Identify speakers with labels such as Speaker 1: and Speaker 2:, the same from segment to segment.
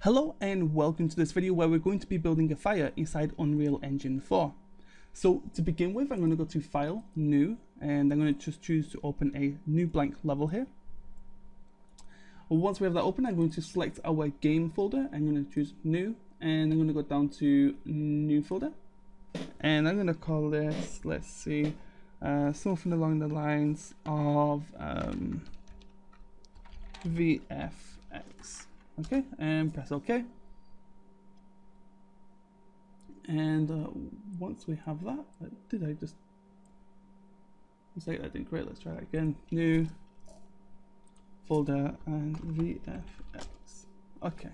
Speaker 1: Hello and welcome to this video where we're going to be building a fire inside Unreal Engine 4. So to begin with, I'm going to go to File, New, and I'm going to just choose to open a new blank level here. Once we have that open, I'm going to select our game folder. I'm going to choose New, and I'm going to go down to New folder. And I'm going to call this, let's see, something along the lines of VFX. Okay, and press OK. And once we have that, did I just mistake that didn't create? Let's try that again. New folder and VFX. Okay.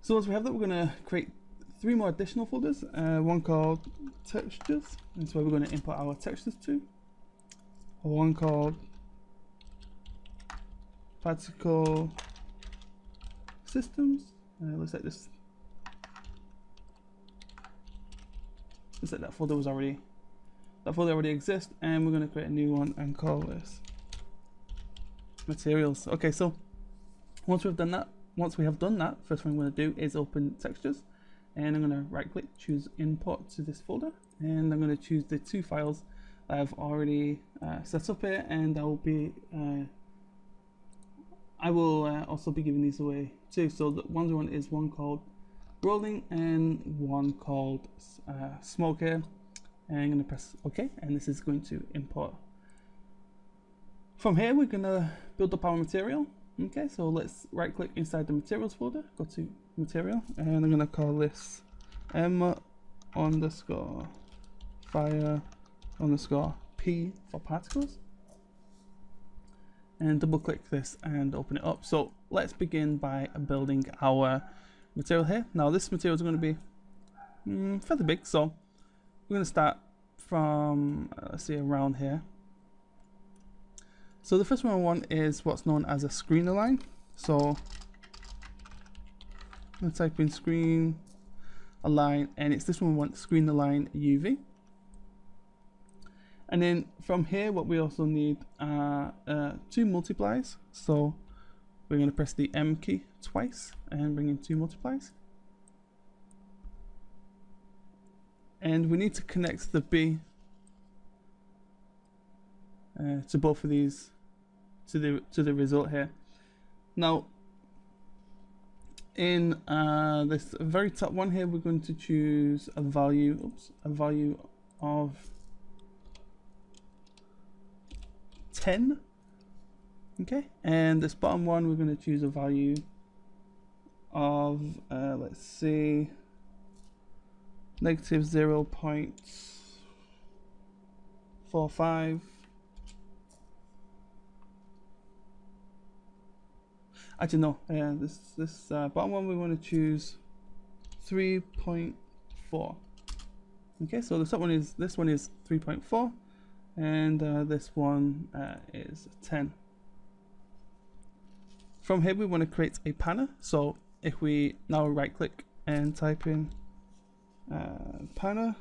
Speaker 1: So once we have that, we're going to create 3 more additional folders. One called textures, and so we're going to import our textures to. One called particle systems. Looks like this. Looks like that folder already exists, and we're going to create a new one and call this materials. Okay, so once we have done that, first thing I'm going to do is open textures, and I'm going to right click, choose import to this folder, and I'm going to choose the 2 files I've already set up here, and I will also be giving these away too. So the one is one called rolling and one called smoke here, and I'm going to press OK, and this is going to import. From here we're going to build up our material. Okay, so let's right click inside the materials folder, go to material, and I'm going to call this m_fire_p for particles, and double click this and open it up. So let's begin by building our material here. Now this material is going to be fairly big, so we're going to start from let's see, around here. So the first one I want is what's known as a screen align. So let's type in screen align, and it's this one we want, screen align UV. And then from here, what we also need are 2 multiplies. So we're going to press the M key twice and bring in 2 multiplies. And we need to connect the B to both of these to the result here. Now in this very top one here, we're going to choose a value of 10. Okay, and this bottom one we're going to choose a value of let's see, negative 0.45. Actually no, this bottom one we want to choose 3.4. Okay, so the top one is, this one is 3.4, and this one is 10. From here we want to create a panner. So if we now right click and type in panner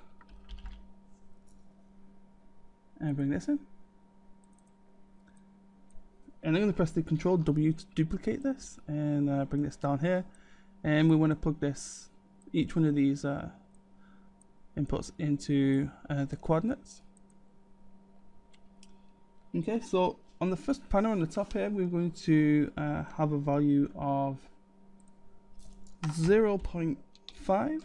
Speaker 1: and bring this in, and I'm going to press the Control W to duplicate this and bring this down here, and we want to plug this, each one of these inputs into the coordinates. Okay, so on the first panel on the top here, we're going to have a value of 0.5,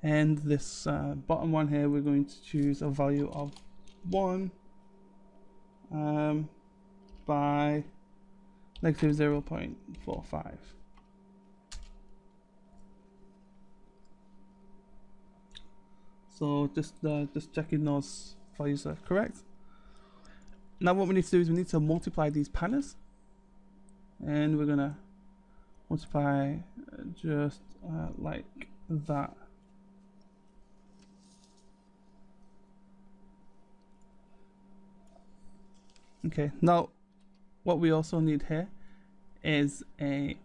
Speaker 1: and this bottom one here, we're going to choose a value of 1 by negative 0.45. So just checking those values are correct. Now what we need to do is we need to multiply these panners, and we're gonna multiply just like that. Okay, now what we also need here is a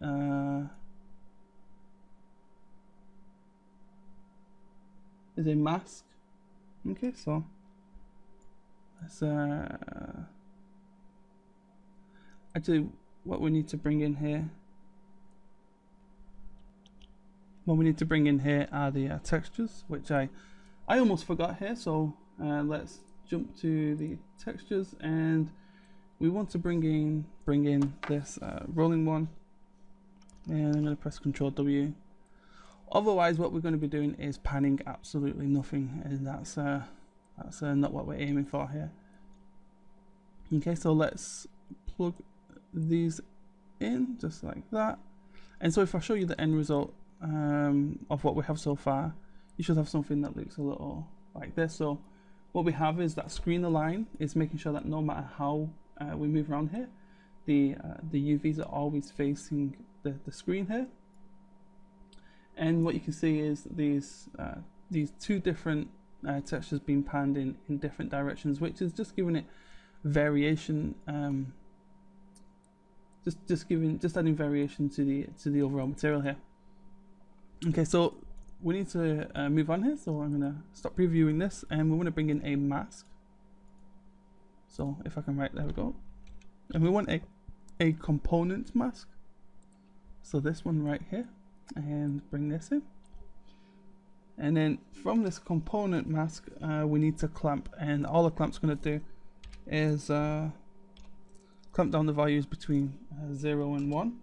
Speaker 1: mask. Okay, so let's actually what we need to bring in here what we need to bring in here are the textures, which I almost forgot here. So let's jump to the textures, and we want to bring in this rolling one, and I'm going to press Ctrl W. Otherwise, what we're going to be doing is panning absolutely nothing, and that's not what we're aiming for here. Okay, so let's plug these in just like that. And so if I show you the end result of what we have so far, you should have something that looks a little like this. So what we have is that screen align is making sure that no matter how we move around here, the UVs are always facing the screen here. And what you can see is these two different textures being panned in different directions, which is just giving it variation, just adding variation to the overall material here. Okay, so we need to move on here, so I'm gonna stop previewing this, and we want to bring in a mask. So if I can there we go, and we want a component mask, so this one right here, and bring this in, and then from this component mask we need to clamp, and all the clamp's going to do is clamp down the values between 0 and 1.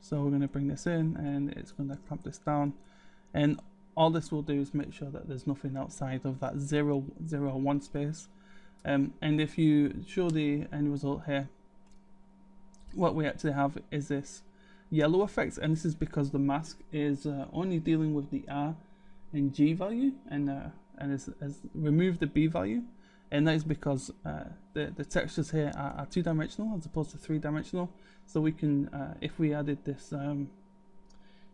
Speaker 1: So we're going to bring this in, and it's going to clamp this down, and all this will do is make sure that there's nothing outside of that 0, 0, 1 space. And if you show the end result here, what we actually have is this yellow effect, and this is because the mask is only dealing with the R and G value, and has removed the B value, and that is because the textures here are 2-dimensional as opposed to 3-dimensional. So we can, if we added this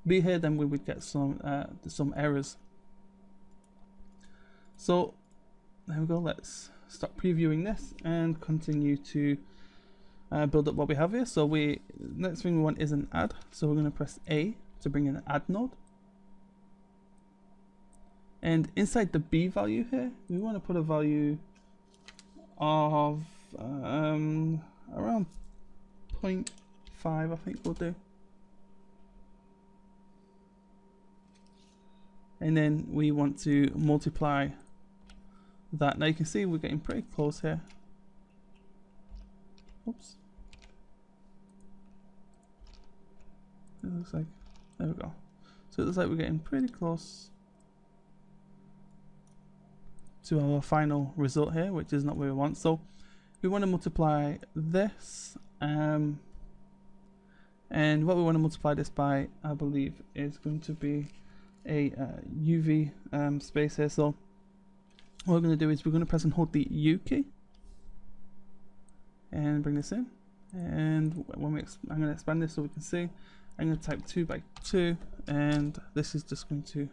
Speaker 1: B here, then we would get some errors. So there we go. Let's stop previewing this and continue to build up what we have here. So next thing we want is an add. So we're going to press A to bring in an add node. And inside the B value here, we want to put a value of around 0.5, I think we'll do. And then we want to multiply that. Now you can see we're getting pretty close here. Oops. It looks like, there we go. So it looks like we're getting pretty close to our final result here, which is not what we want. So we want to multiply this, and what we want to multiply this by, I believe, is going to be a UV space here. So what we're going to do is we're going to press and hold the U key and bring this in, and when I'm going to expand this so we can see. I'm going to type 2 by 2, and this is just going to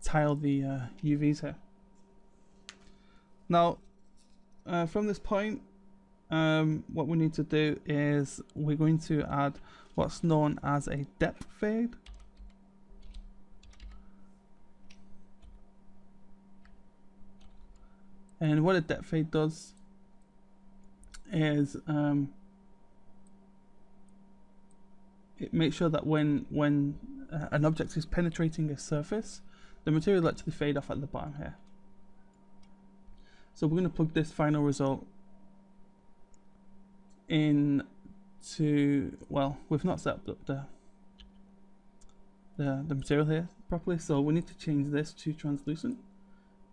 Speaker 1: tile the UVs here. Now from this point, what we need to do is we're going to add what's known as a depth fade. And what a depth fade does is it makes sure that when an object is penetrating a surface, the material will actually fade off at the bottom here. So we're going to plug this final result into, well, we've not set up the material here properly, so we need to change this to translucent,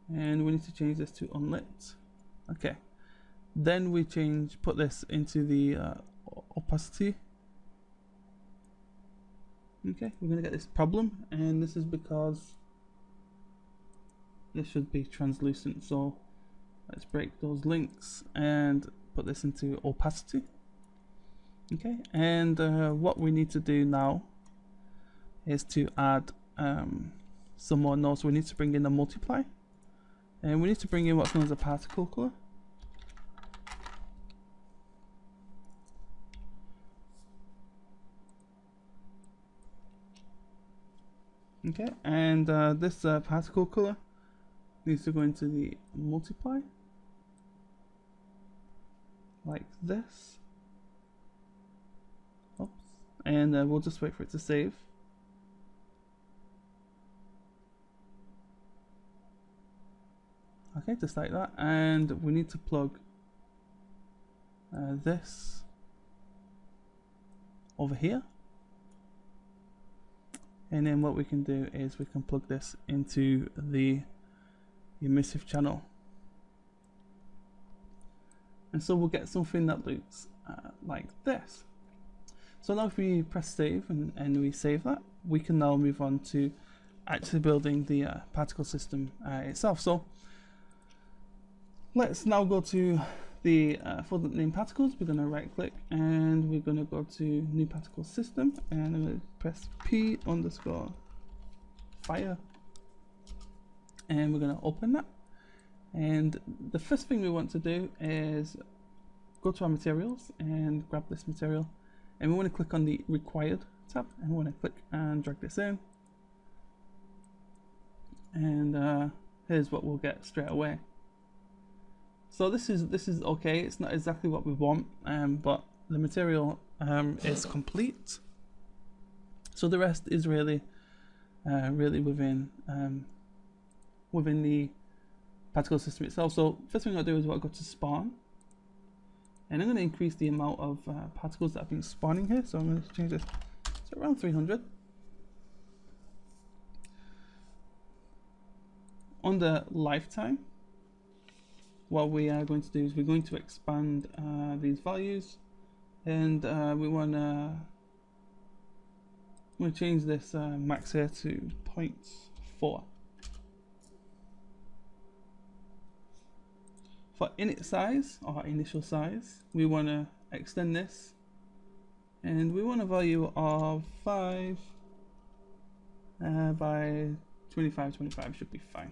Speaker 1: and we need to change this to unlit. Okay, then we put this into the opacity. Okay, we're going to get this problem, and this is because this should be translucent. So let's break those links and put this into opacity. Okay, and what we need to do now is to add some more nodes. We need to bring in a multiply, and we need to bring in what's known as a particle color. Okay, and this particle color needs to go into the multiply like this. Oops. and we'll just wait for it to save. Okay, just like that, and we need to plug this over here, and then what we can do is we can plug this into the emissive channel, and so we'll get something that looks like this. So now if we press save and we save that, we can now move on to actually building the particle system itself. So let's now go to the folder named particles. We're going to right click and we're going to go to new particle system, and I'm going to press P_fire, and we're going to open that. And the first thing we want to do is go to our materials and grab this material, and we want to click on the required tab, and we want to click and drag this in, and here's what we'll get straight away. So this is okay. It's not exactly what we want, but the material is complete. So the rest is really within the particle system itself. So first thing I'll do is I'll go to spawn, and I'm going to increase the amount of particles that have been spawning here. So I'm going to change this to around 300. On the lifetime, what we are going to do is we're going to expand these values, and we want to change this max here to 0.4. For init size, or initial size, we want to extend this, and we want a value of 5 by 25 should be fine.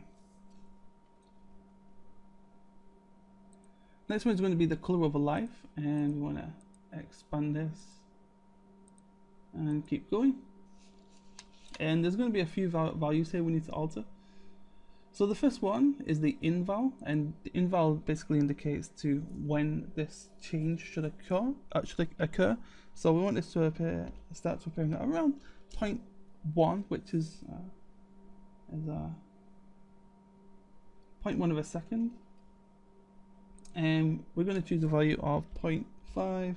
Speaker 1: Next one is going to be the color of a life, and we want to expand this and keep going. And there's going to be a few values here we need to alter. So the first one is the inval, and the inval basically indicates to when this change should occur. So we want this to start to appear around 0.1, which is 0.1 of a second. And we're going to choose a value of 0.5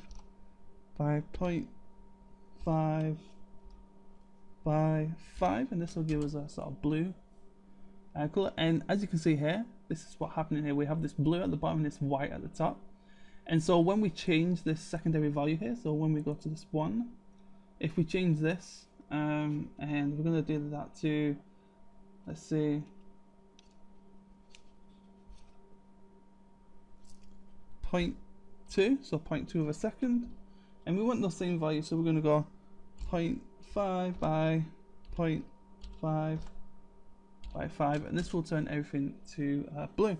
Speaker 1: by 0.5 by 5, and this will give us a sort of blue color. And as you can see here, this is what's happening here. We have this blue at the bottom and this white at the top. And so when we change this secondary value here, so when we go to this one, if we change this, and we're going to do that to, let's see, 0.2, so 0.2 of a second, and we want those same values, so we're going to go 0.5 by 0.5 by 5, and this will turn everything to blue.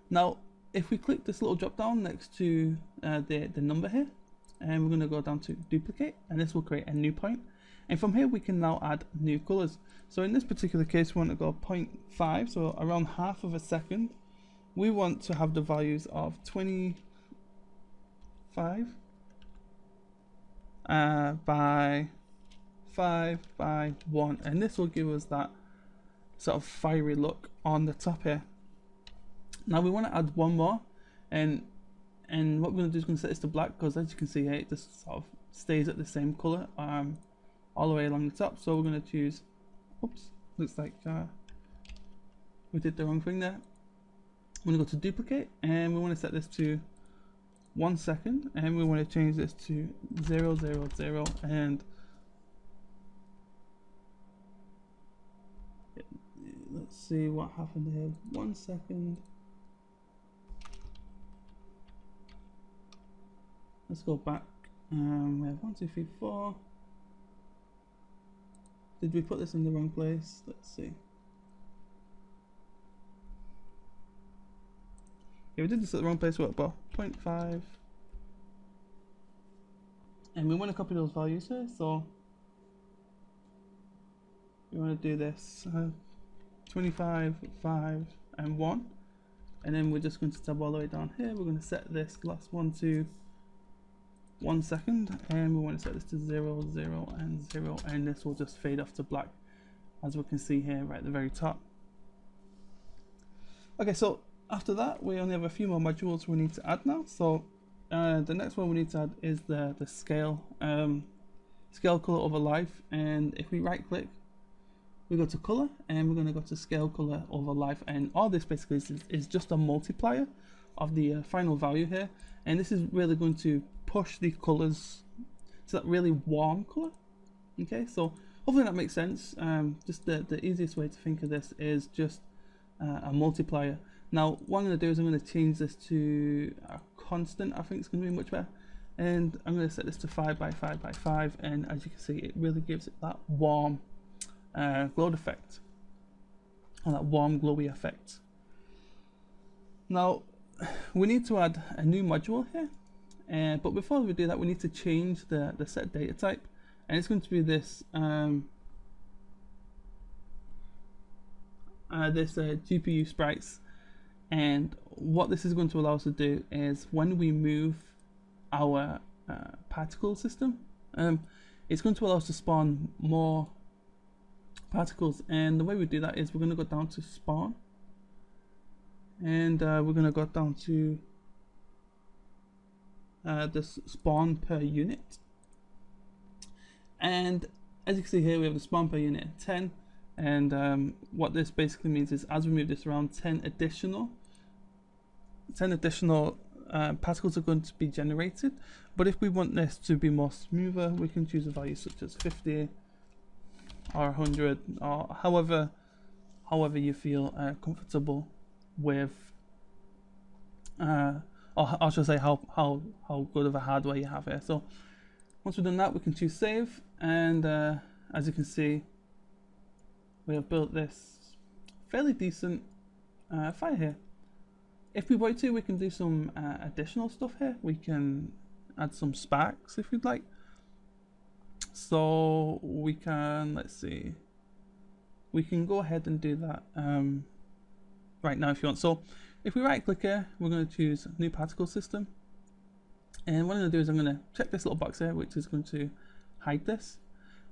Speaker 1: Now if we click this little drop down next to the number here, and we're going to go down to duplicate, and this will create a new point, and from here we can now add new colors. So in this particular case we want to go 0.5, so around half of a second. We want to have the values of 25 by 5 by 1, and this will give us that sort of fiery look on the top here. Now we want to add one more, and what we're going to do is going to set this to black, because as you can see here it just sort of stays at the same color all the way along the top. So we're going to choose, oops, looks like we did the wrong thing there. I'm going to go to duplicate, and we want to set this to 1 second, and we want to change this to 0, 0, 0, and let's see what happened here. 1 second. Let's go back. We have 1, 2, 3, 4. Did we put this in the wrong place? Let's see. Yeah, we did this at the wrong place. What about 0.5? And we want to copy those values here, so we want to do this 25, 5, and 1, and then we're just going to tab all the way down here. We're going to set this last one to 1 second, and we want to set this to 0, 0, and 0, and this will just fade off to black, as we can see here right at the very top. Okay, so after that we only have a few more modules we need to add now. So the next one we need to add is the scale color over life, and if we right click, we go to color, and we're going to go to scale color over life, and all this basically is just a multiplier of the final value here, and this is really going to push the colors to that really warm color. Okay, so hopefully that makes sense. Just the easiest way to think of this is just a multiplier. Now what I'm going to do is I'm going to change this to a constant. I think it's going to be much better, and I'm going to set this to 5 by 5 by 5, and as you can see, it really gives it that warm glowed effect, or that warm glowy effect. Now we need to add a new module here, but before we do that, we need to change the set data type, and it's going to be this GPU sprites. And what this is going to allow us to do is when we move our particle system, it's going to allow us to spawn more particles, and the way we do that is we're going to go down to spawn, and we're going to go down to this spawn per unit, and as you can see here we have the spawn per unit at 10, and what this basically means is as we move this around, 10 additional particles are going to be generated. But if we want this to be more smoother, we can choose a value such as 50 or 100, or however you feel comfortable with, or I should say how good of a hardware you have here. So once we've done that, we can choose save, and as you can see, we have built this fairly decent fire here. If we want to, we can do some additional stuff here. We can add some sparks if we'd like. So we can, let's see, we can go ahead and do that right now if you want. So if we right click here, we're going to choose new particle system, and what I'm going to do is I'm going to check this little box here, which is going to hide this.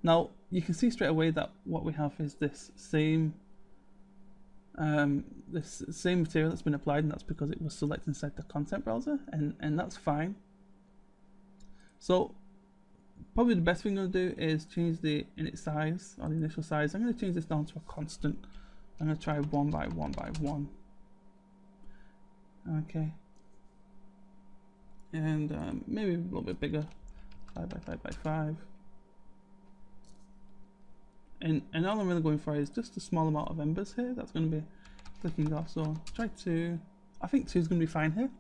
Speaker 1: Now you can see straight away that what we have is this same material that's been applied, and that's because it was selected inside the content browser, and that's fine. So probably the best thing I'm going to do is change the init size, or the initial size. I'm going to change this down to a constant. I'm going to try 1 by 1 by 1. Okay, and maybe a little bit bigger, 5 by 5 by 5. And all I'm really going for is just a small amount of embers here. That's going to be clicking off. So try 2. I think 2 is going to be fine here.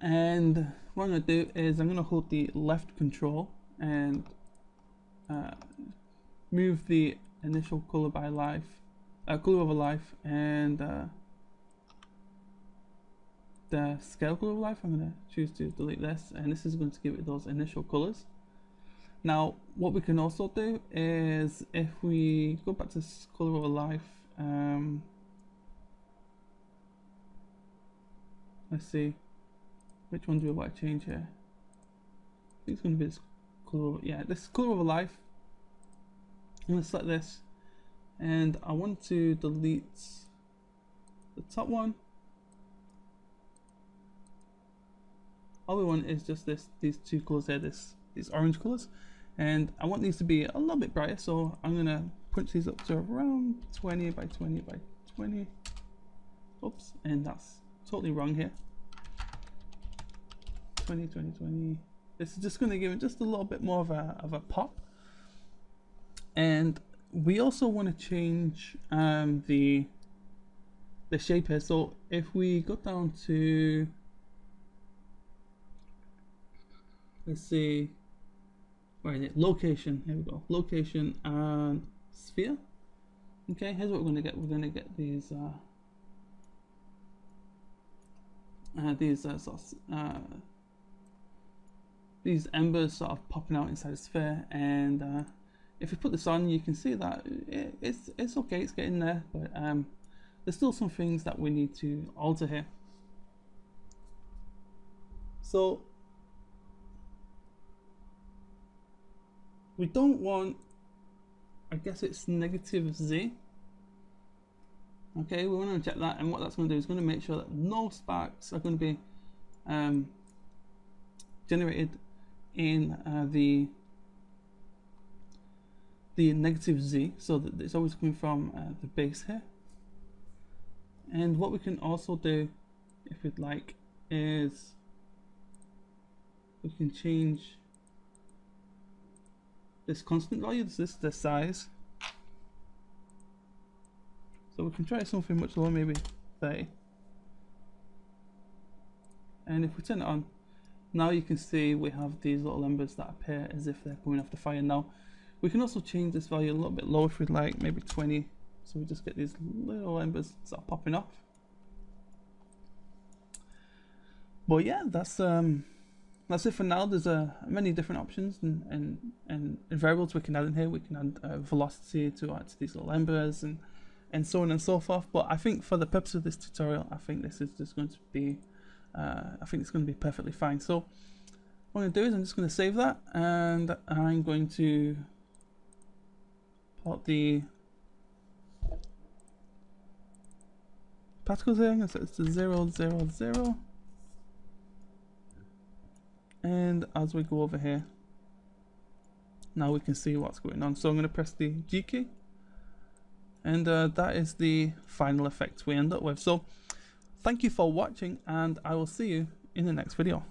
Speaker 1: And what I'm going to do is I'm going to hold the left control and move the initial color by life, color over life, and the scale color over life. I'm going to choose to delete this, and this is going to give it those initial colors. Now what we can also do is if we go back to color over life, let's see, which one do we want to change here? I think it's going to be this color over, yeah, this color over life. I'm going to select this, and I want to delete the top one. All we want is just these two colors here, these orange colors. And I want these to be a little bit brighter, so I'm going to punch these up to around 20 by 20 by 20. Oops, and that's totally wrong here. 20, 20, 20. This is just going to give it just a little bit more of a pop. And we also want to change the shape here. So if we go down to, let's see, where is it? Location. Here we go. Location and sphere. Okay, here's what we're going to get. We're going to get these embers sort of popping out inside the sphere, and if you put this on, you can see that it's okay. It's getting there, but there's still some things that we need to alter here. So we don't want, I guess it's negative Z. Okay, we want to check that, and what that's going to do is going to make sure that no sparks are going to be generated in the negative Z, so that it's always coming from the base here. And what we can also do, if we'd like, is we can change this constant value. This is the size. So we can try something much lower, maybe 30. And if we turn it on, now you can see we have these little embers that appear as if they're coming off the fire. Now we can also change this value a little bit lower if we'd like, maybe 20. So we just get these little embers that are popping off. But yeah, that's it for now. There's many different options and variables we can add in here. We can add velocity to add to these little embers and so on and so forth. But I think for the purpose of this tutorial, I think this is just going to be I think it's going to be perfectly fine. So what I'm going to do is I'm just going to save that, and I'm going to plot the particles here. I'm going to set this to 0, 0, 0. And as we go over here, now we can see what's going on. So I'm going to press the G key, and that is the final effect we end up with. So thank you for watching, and I will see you in the next video.